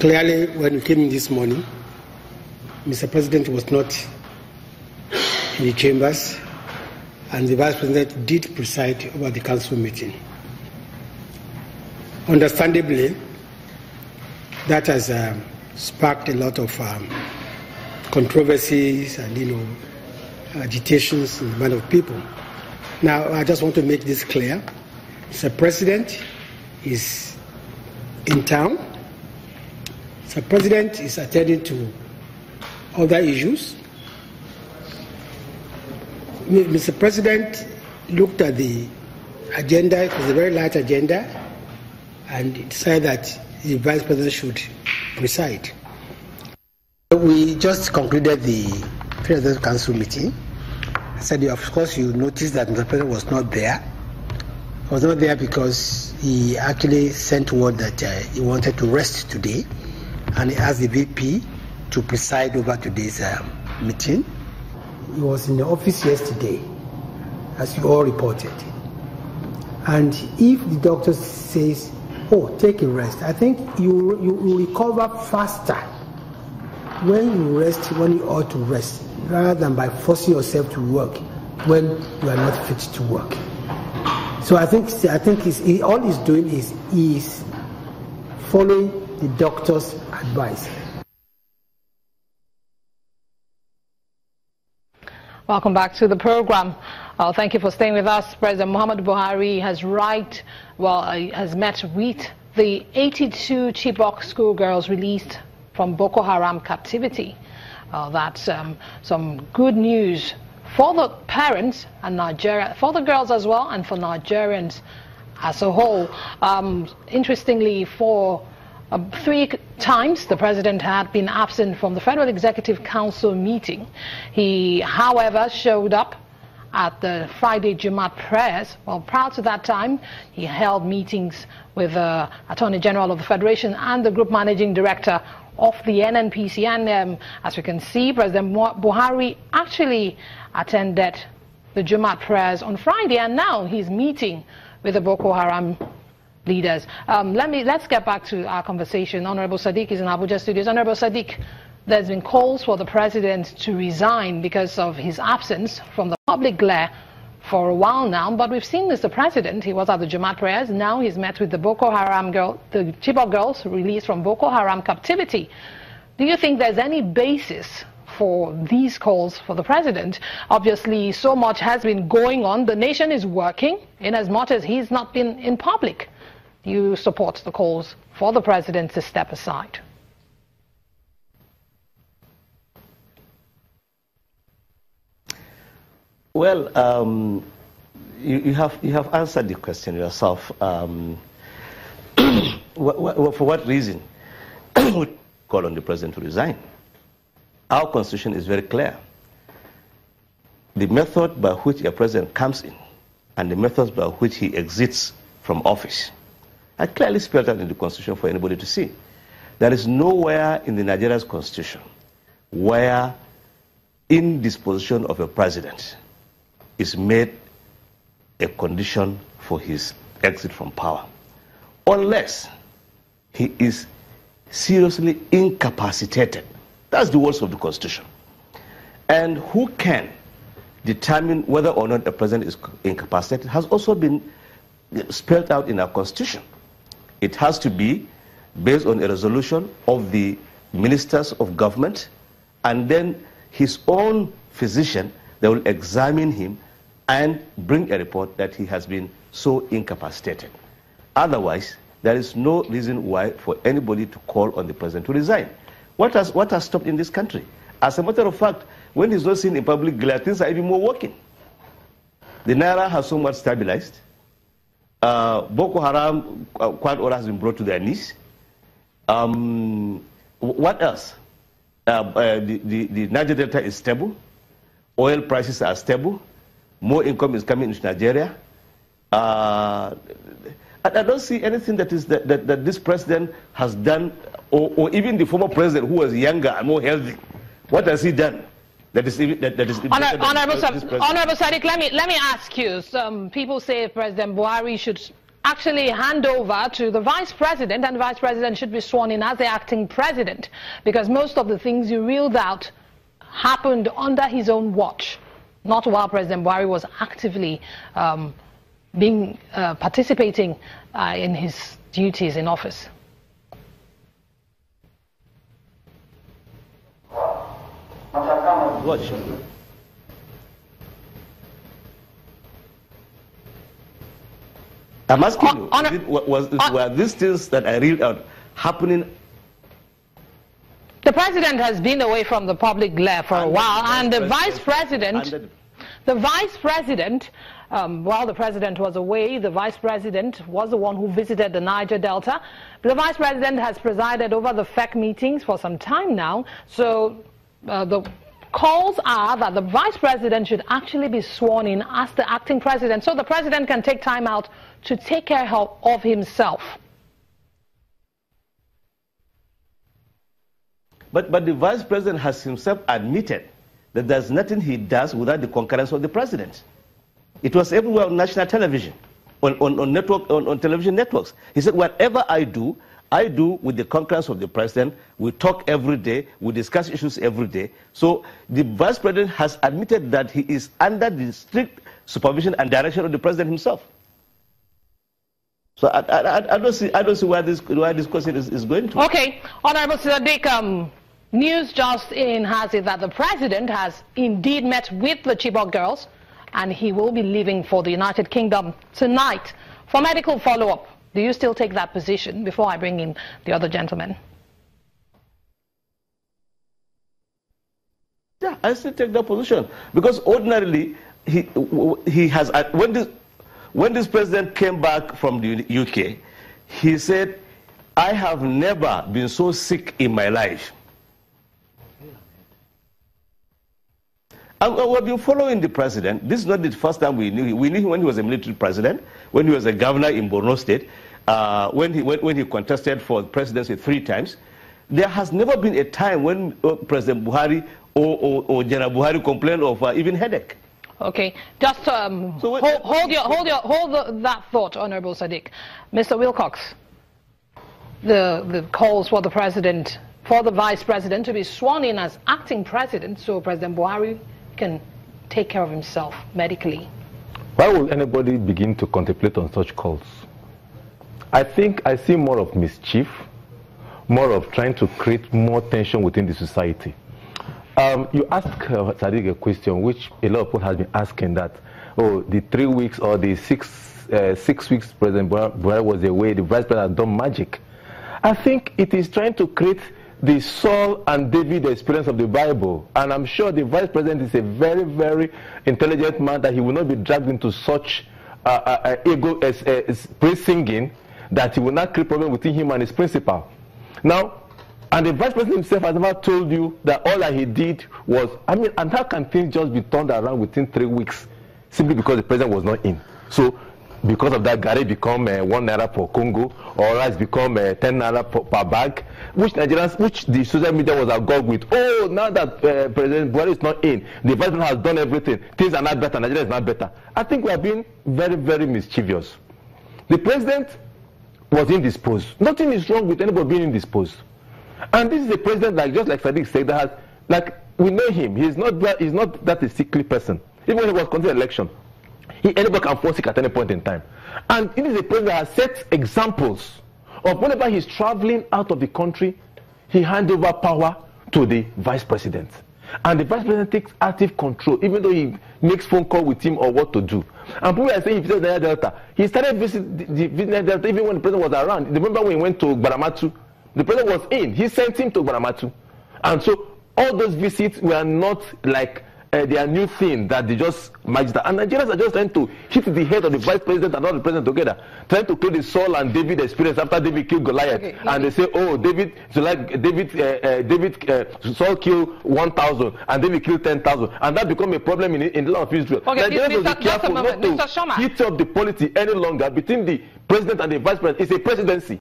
Clearly, when we came in this morning, Mr. President was not in the chambers, and the Vice President did preside over the council meeting. Understandably, that has sparked a lot of controversies and agitations in the mind of people. Now, I just want to make this clear. Mr. President is in town. Mr. President is attending to other issues. Mr. President looked at the agenda. It was a very large agenda, and decided that the Vice President should preside. We just concluded the President's Council meeting. I said, of course, you noticed that Mr. President was not there. He was not there because he actually sent word that he wanted to rest today, and he asked the VP to preside over today's meeting. He was in the office yesterday, as you all reported. And if the doctor says, oh, take a rest, I think you recover faster when you rest when you ought to rest, rather than by forcing yourself to work when you are not fit to work. So I think all he's doing is following the doctor's advice. Welcome back to the program. Thank you for staying with us. President Muhammadu Buhari has met with the 82 Chibok schoolgirls released from Boko Haram captivity. That's some good news for the parents and Nigeria, for the girls as well, and for Nigerians as a whole. Interestingly, for 3 times the president had been absent from the Federal Executive Council meeting. He, however, showed up at the Friday Jumat prayers. Well, prior to that time, he held meetings with the Attorney General of the Federation and the Group Managing Director of the NNPC. And as we can see, President Buhari actually attended the Jumat prayers on Friday, and now he's meeting with the Boko Haram leaders. Let's get back to our conversation. Honorable Sadiq is in Abuja studios. Honorable Sadiq, there's been calls for the president to resign because of his absence from the public glare for a while now, but we've seen Mr. President. He was at the Jumat prayers. Now he's met with the Boko Haram the Chibok girls released from Boko Haram captivity. Do you think there's any basis for these calls for the president? Obviously, so much has been going on. The nation is working in as much as he's not been in public. Do you support the calls for the president to step aside? Well, you have answered the question yourself. For what reason would call on the president to resign? Our constitution is very clear. The method by which a president comes in and the methods by which he exits from office are clearly spelled out in the constitution for anybody to see. There is nowhere in the Nigeria's constitution where indisposition of a president is made a condition for his exit from power, unless he is seriously incapacitated. That's the words of the Constitution. And who can determine whether or not a president is incapacitated has also been spelled out in our Constitution. It has to be based on a resolution of the ministers of government, and then his own physician, they will examine him and bring a report that he has been so incapacitated. Otherwise, there is no reason why for anybody to call on the president to resign. What has stopped in this country? As a matter of fact, when he's not seen in public glare, things are even more working. The Naira has somewhat stabilized. Boko Haram, quite all has been brought to their knees. What else? The Niger Delta is stable. Oil prices are stable. More income is coming into Nigeria. I don't see anything that this president has done, or even the former president who was younger and more healthy. What has he done? Honorable Sadiq, let me ask you. Some people say President Buhari should actually hand over to the vice president, and the vice president should be sworn in as the acting president, because most of the things you reeled out happened under his own watch, not while President Buhari was actively participating in his duties in office. Watch. I'm asking you, were these things that I read out happening? The president has been away from the public glare for a while, and the vice president, while the president was away, the vice president was the one who visited the Niger Delta. The vice president has presided over the FEC meetings for some time now, so the calls are that the vice president should actually be sworn in as the acting president, so the president can take time out to take care of himself. But the vice president has himself admitted that there's nothing he does without the concurrence of the president. It was everywhere on national television, on television networks. He said, whatever I do with the concurrence of the president. We talk every day. We discuss issues every day. So the vice president has admitted that he is under the strict supervision and direction of the president himself. So I don't see why this question is going to. Okay, Honorable Sadiq, news just in has it that the president has indeed met with the Chibok girls, and he will be leaving for the United Kingdom tonight for medical follow-up. Do you still take that position before I bring in the other gentleman? Yeah, I still take that position because ordinarily he has when this president came back from the UK, he said, "I have never been so sick in my life." And we've been following the president. This is not the first time we knew him. We knew him when he was a military president, when he was a governor in Borno State, when he contested for the presidency 3 times. There has never been a time when President Buhari or General Buhari complained of even headache. Okay, just hold that thought, Honorable Sadiq. Mr. Wilcox, the calls for the president, for the vice president to be sworn in as acting president, so President Buhari can take care of himself medically. Why would anybody begin to contemplate on such calls? I think I see more of mischief, more of trying to create more tension within the society. You asked Sadiq a question which a lot of people have been asking, that, oh, the 3 weeks or the 6 weeks President Buhari was away, the vice president has done magic. I think it is trying to create the Saul and David experience of the Bible, and I'm sure the vice president is a very, very intelligent man, that he will not be dragged into such ego praise singing that he will not create problem within him and his principal. Now, and the vice president himself has never told you that all that he did was, I mean, and how can things just be turned around within 3 weeks simply because the president was not in? So because of that, Gary become 1 naira per Congo, or rice become 10 naira per bag, which Nigerians, which the social media was agog with. Oh, now that President Buhari is not in, the president has done everything, things are not better, Nigeria is not better. I think we are being very, very mischievous. The president was indisposed. Nothing is wrong with anybody being indisposed. And this is a president, like, just like Sadiq said, that has, like, we know him. He's not that a sickly person. Even when he was conducting election, anybody can fall sick at any point in time. And it is a president that has set examples of whenever he's traveling out of the country, he hands over power to the vice president. And the vice president takes active control, even though he makes phone call with him or what to do. And people are saying he visited the Delta. He started visiting the Delta even when the president was around. Remember when he went to Gbaramatu? The president was in. He sent him to Gbaramatu. And so all those visits were not like their new thing that they just matched that. And Nigerians are just trying to hit the head of the vice president and all the president together, trying to create the Saul and David experience after David killed Goliath. Okay, and they say, oh, Saul killed 1,000 and David killed 10,000, and that become a problem in the land of Israel. Okay, Nigerians will be careful not to heat up the polity any longer between the president and the vice president. It's a presidency.